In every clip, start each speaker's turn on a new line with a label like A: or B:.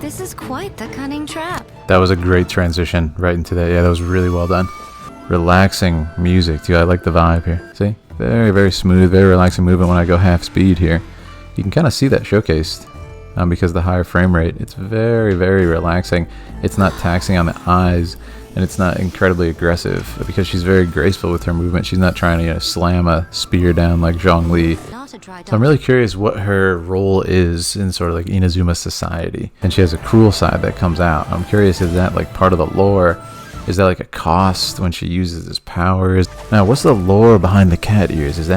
A: this is quite the cunning trap.
B: That was a great transition right into that. Yeah, that was really well done. Relaxing music too. I like the vibe here. See? Very, very smooth, very relaxing movement when I go half speed here. You can kind of see that showcased because of the higher frame rate. It's very, very relaxing. It's not taxing on the eyes, and it's not incredibly aggressive because she's very graceful with her movement. She's not trying to slam a spear down like Zhongli. So I'm really curious what her role is in sort of like Inazuma society. And she has a cruel side that comes out. I'm curious, is that like part of the lore? Is that like a cost when she uses his powers? Now, what's the lore behind the cat ears? Is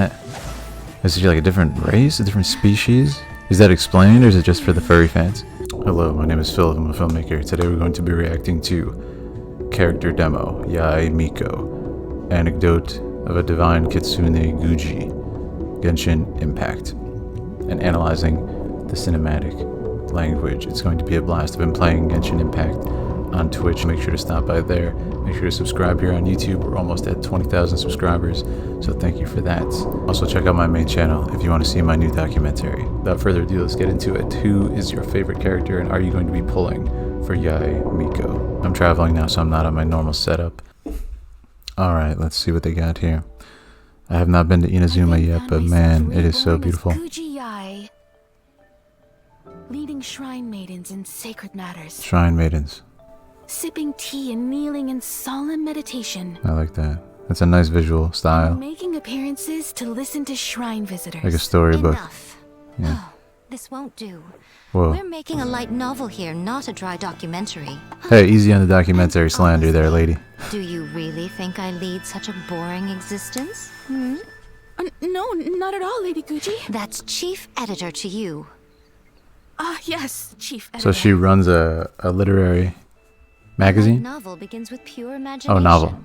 B: she like a different race, a different species? Is that explained, or is it just for the furry fans? Hello, my name is Phil. I'm a filmmaker. Today we're going to be reacting to character demo, Yae Miko, anecdote of a divine kitsune Guji, Genshin Impact, and analyzing the cinematic language. It's going to be a blast. I've been playing Genshin Impact on Twitch. Make sure to stop by there. Make sure to subscribe here on YouTube. We're almost at 20,000 subscribers, so thank you for that. Also check out my main channel if you want to see my new documentary. Without further ado, let's get into it. Who is your favorite character, and are you going to be pulling for Yae Miko? I'm traveling now, so I'm not on my normal setup. Alright, let's see what they got here. I have not been to Inazuma yet, but man, it is so beautiful.
C: Yae, leading shrine maidens in sacred matters.
B: Shrine maidens.
C: Sipping tea and kneeling in solemn meditation.
B: I like that. That's a nice visual style.
C: Making appearances to listen to shrine visitors.
B: Like a storybook.
A: Enough.
B: Yeah.
A: Oh, this won't do.
B: Whoa.
A: We're making a light novel here, not a dry documentary.
B: Hey, easy on the documentary slander there, lady.
A: Do you really think I lead such a boring existence?
C: No, not at all, Lady Guji.
A: That's chief editor to you.
C: Yes, Chief Editor.
B: So she runs a literary magazine?
A: Light novel begins with pure imagination.
B: Oh, novel.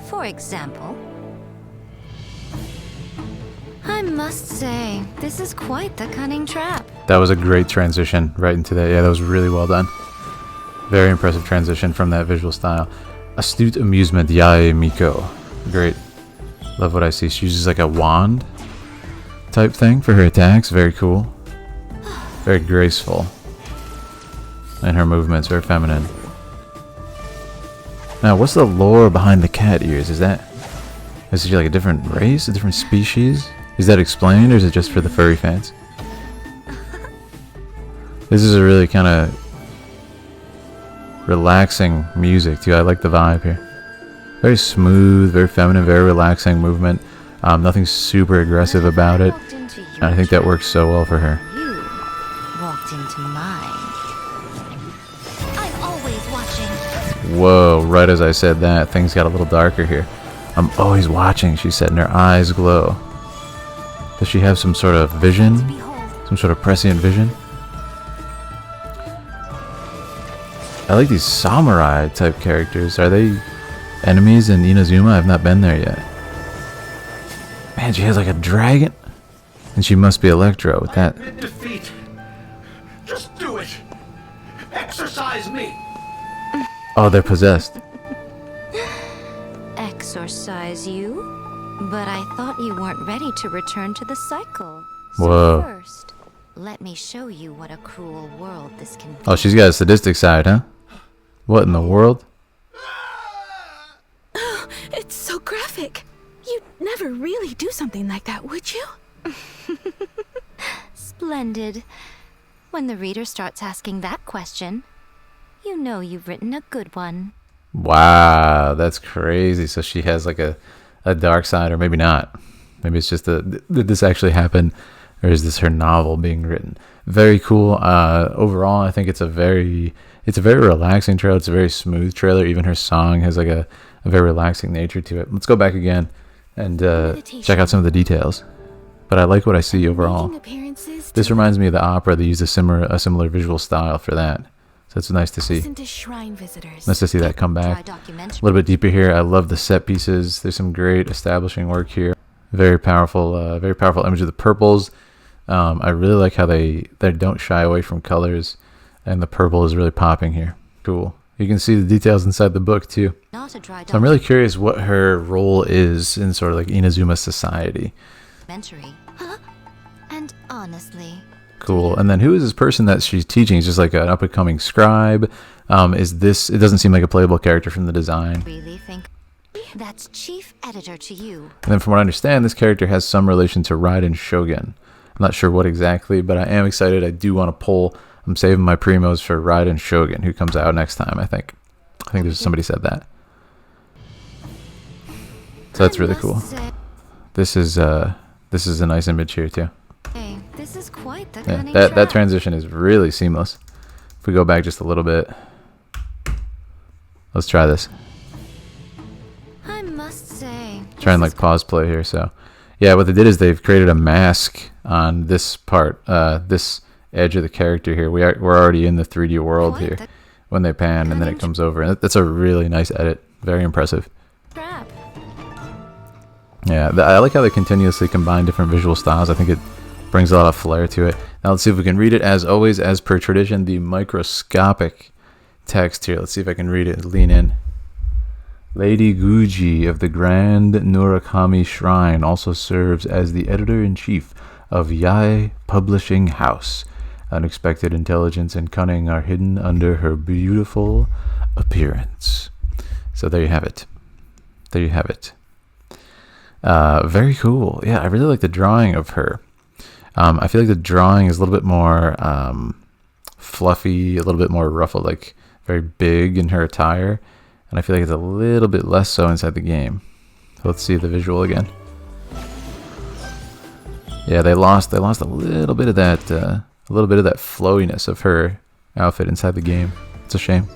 A: For example, I must say, this is quite the cunning trap.
B: That was a great transition right into that. Yeah, that was really well done. Very impressive transition from that visual style. Astute amusement, Yae Miko. Great. Love what I see. She uses like a wand type thing for her attacks. Very cool. Very graceful. And her movements, very feminine. Now, what's the lore behind the cat ears? Is she like a different race, a different species? Is that explained, or is it just for the furry fans? This is a really kind of relaxing music too. I like the vibe here. Very smooth, very feminine, very relaxing movement. Nothing super aggressive about it. And I think that works so well for her.
A: You walked into mine. I'm always watching.
B: Whoa, right as I said that, things got a little darker here. I'm always watching, she said, and her eyes glow. Does she have some sort of vision? Some sort of prescient vision? I like these samurai type characters. Are they enemies in Inazuma? I've not been there yet. Man, she has like a dragon. And she must be Electro with that.
D: Admit defeat. Just do it. Exercise me.
B: Oh, they're possessed.
A: Exorcise you? But I thought you weren't ready to return to the cycle. So
B: Whoa.
A: first, let me show you what a cruel world this can be.
B: Oh, she's got a sadistic side, huh? What in the world?
C: It's so graphic. You'd never really do something like that, would you?
A: Splendid. When the reader starts asking that question, you know you've written a good one.
B: Wow, that's crazy. So she has like a dark side, or maybe not. Maybe it's just did this actually happen, or is this her novel being written? Very cool. Overall, I think it's a very relaxing trailer. It's a very smooth trailer. Even her song has like a very relaxing nature to it. Let's go back again and check out some of the details. But I like what I see overall. This reminds me of the opera. They used a similar visual style for that. So it's nice to see. Nice to see that come back. A little bit deeper here. I love the set pieces. There's some great establishing work here. Very powerful image of the purples. I really like how they don't shy away from colors, and the purple is really popping here. Cool. You can see the details inside the book too. So I'm really curious what her role is in sort of like Inazuma society.
A: Huh? And honestly,
B: Cool. And then who is this person that she's teaching? Is just like an up-and-coming scribe? Is this... It doesn't seem like a playable character from the design.
A: Really think that's chief editor to you?
B: And then from what I understand, this character has some relation to Raiden Shogun. I'm not sure what exactly, but I am excited. I do want to pull... I'm saving my primos for Raiden Shogun, who comes out next time, I think. I think there's somebody said that. So that's really cool. This is a nice image here too.
A: Hey, this is quite the
B: Yeah,
A: cunning
B: that
A: trap.
B: transition is really seamless. If we go back just a little bit, let's try this.
A: I must say.
B: Try and like pause play here. So, yeah, what they did is they've created a mask on this part, this edge of the character here. We're already in the 3D world here when they pan, and then it comes over, and that's a really nice edit. Very impressive.
A: Trap.
B: Yeah, I like how they continuously combine different visual styles. I think it brings a lot of flair to it. Now let's see if we can read it. As always, as per tradition, the microscopic text here. Let's see if I can read it. Lean in. Lady Guji of the Grand Murakami Shrine also serves as the editor-in-chief of Yae Publishing House. Unexpected intelligence and cunning are hidden under her beautiful appearance. So there you have it. There you have it. Very cool. Yeah, I really like the drawing of her. I feel like the drawing is a little bit more fluffy, a little bit more ruffled, like very big in her attire. And I feel like it's a little bit less so inside the game. So let's see the visual again. Yeah, they lost a little bit of that flowiness of her outfit inside the game. It's a shame.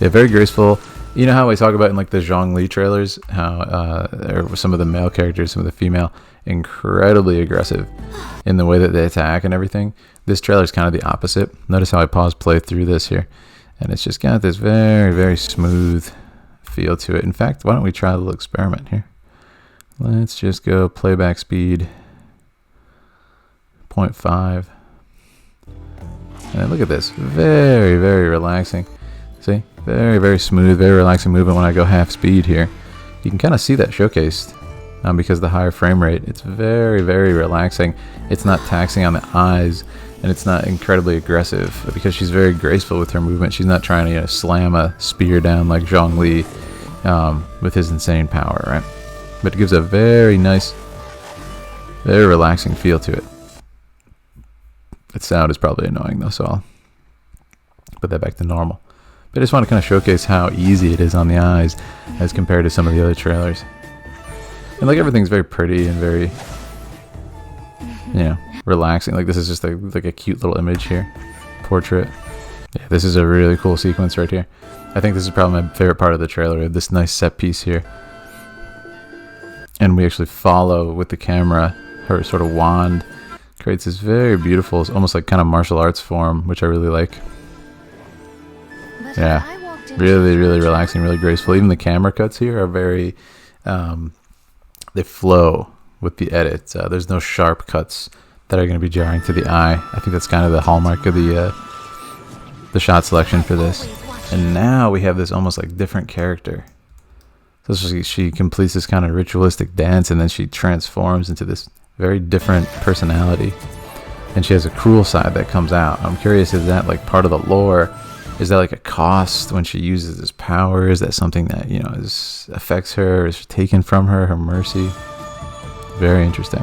B: Yeah, very graceful. You know how we talk about in like the Zhongli trailers, how some of the male characters, some of the female, incredibly aggressive in the way that they attack and everything. This trailer is kind of the opposite. Notice how I pause play through this here, and it's just got this very, very smooth feel to it. In fact, why don't we try a little experiment here? Let's just go playback speed 0.5, and look at this, very, very relaxing. See? Very, very smooth, very relaxing movement when I go half speed here. You can kind of see that showcased because of the higher frame rate. It's very, very relaxing. It's not taxing on the eyes, and it's not incredibly aggressive because she's very graceful with her movement. She's not trying to slam a spear down like Zhongli with his insane power, right? But it gives a very nice, very relaxing feel to it. Its sound is probably annoying though, so I'll put that back to normal. But I just want to kind of showcase how easy it is on the eyes as compared to some of the other trailers. And like everything's very pretty and very, you know, relaxing. Like this is just like a cute little image here. Portrait. Yeah, this is a really cool sequence right here. I think this is probably my favorite part of the trailer. This nice set piece here. And we actually follow with the camera her sort of wand. Creates this very beautiful, almost like kind of martial arts form, which I really like. Yeah, really, really relaxing, really graceful. Even the camera cuts here are very, they flow with the edit. There's no sharp cuts that are going to be jarring to the eye. I think that's kind of the hallmark of the shot selection for this. And now we have this almost like different character. So she completes this kind of ritualistic dance, and then she transforms into this very different personality. And she has a cruel side that comes out. I'm curious, is that like part of the lore? Is that like a cost when she uses this power? Is that something that, you know, affects her? Is taken from her, her mercy? Very interesting.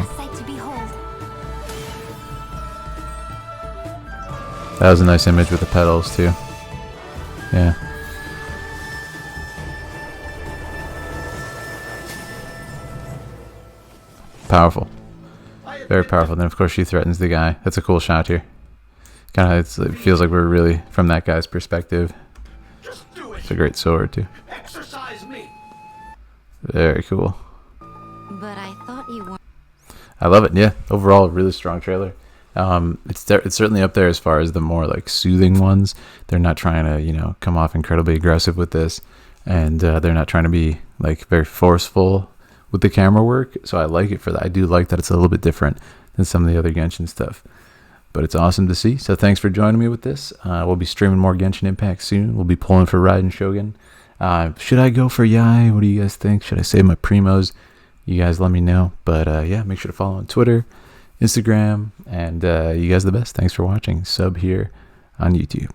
B: That was a nice image with the petals too. Yeah. Powerful. Very powerful. And then of course she threatens the guy. That's a cool shot here. Kind of, it feels like we're really from that guy's perspective. It's a great sword too.
D: Exercise me.
B: Very cool.
A: But I thought you weren't.
B: I love it. Yeah, overall, a really strong trailer. It's certainly up there as far as the more like soothing ones. They're not trying to, you know, come off incredibly aggressive with this, and they're not trying to be like very forceful with the camera work. So I like it for that. I do like that it's a little bit different than some of the other Genshin stuff. But it's awesome to see. So thanks for joining me with this. We'll be streaming more Genshin Impact soon. We'll be pulling for Raiden Shogun. Should I go for Yae? What do you guys think? Should I save my primos? you guys let me know. But yeah, make sure to follow on Twitter, Instagram, and you guys are the best. Thanks for watching. Sub here on YouTube.